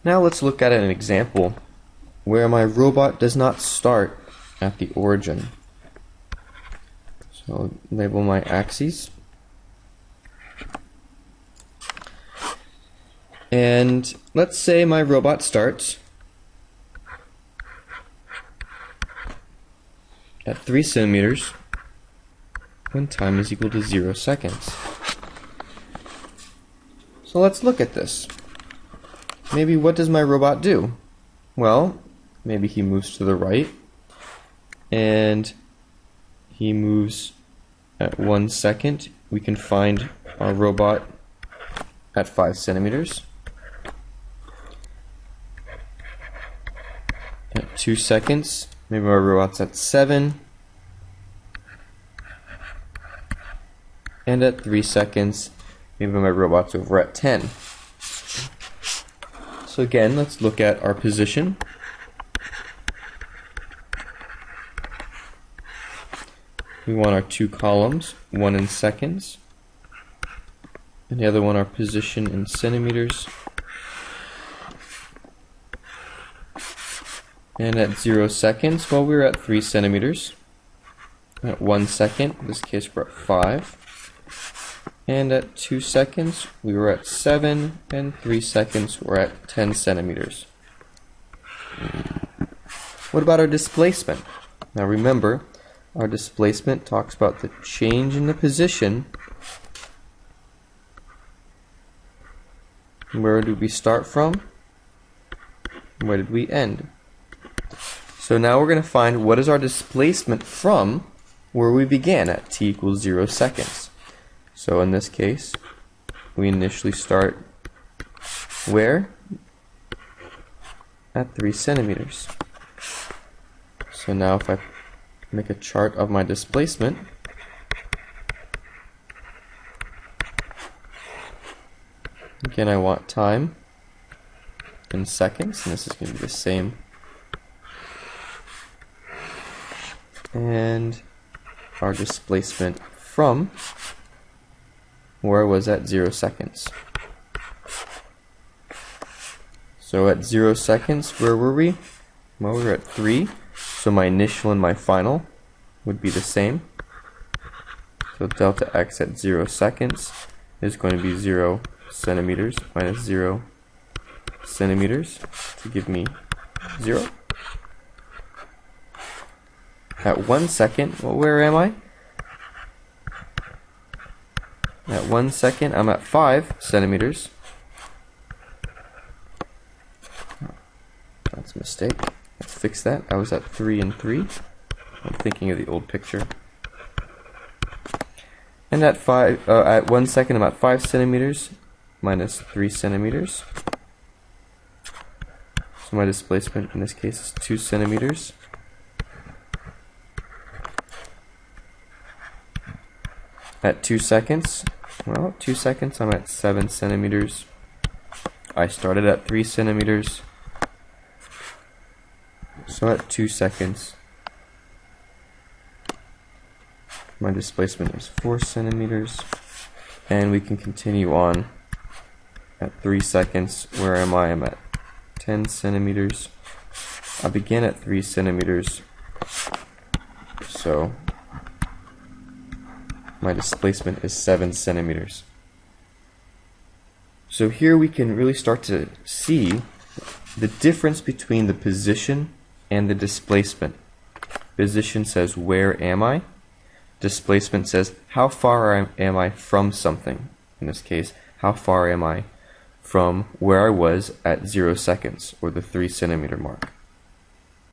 Now let's look at an example where my robot does not start at the origin. So I'll label my axes. And let's say my robot starts at 3 centimeters when time is equal to 0 seconds. So let's look at this. Maybe what does my robot do? Well, maybe he moves to the right, and he moves at 1 second. We can find our robot at 5 centimeters. At 2 seconds, maybe our robot's at 7. And at 3 seconds, maybe my robot's over at 10. So again, let's look at our position. We want our 2 columns, one in seconds, and the other one our position in centimeters. And at 0 seconds, well, we're at 3 centimeters. At 1 second, in this case we're at 5. And at 2 seconds, we were at 7, and 3 seconds, we're at 10 centimeters. What about our displacement? Now remember, our displacement talks about the change in the position. Where did we start from? Where did we end? So now we're going to find what is our displacement from where we began at t equals 0 seconds. So in this case, we initially start where? At 3 centimeters. So now if I make a chart of my displacement, again I want time in seconds, and this is going to be the same. And our displacement from where I was at 0 seconds. So at 0 seconds, where were we? Well, we were at 3. So my initial and my final would be the same. So delta x at 0 seconds is going to be 0 centimeters minus 0 centimeters to give me 0. At 1 second, well, where am I? At 1 second, I'm at 5 centimeters. That's a mistake. Let's fix that. I was at 3 and 3. I'm thinking of the old picture. And at 1 second, I'm at 5 centimeters minus 3 centimeters. So my displacement in this case is 2 centimeters. At 2 seconds, well, at 2 seconds I'm at 7 centimeters. I started at 3 centimeters. So at 2 seconds, my displacement is 4 centimeters. And we can continue on at 3 seconds. Where am I? I'm at 10 centimeters. I began at 3 centimeters. So my displacement is 7 centimeters. So here we can really start to see the difference between the position and the displacement. Position says, where am I? Displacement says, how far am I from something? In this case, how far am I from where I was at 0 seconds, or the 3 centimeter mark?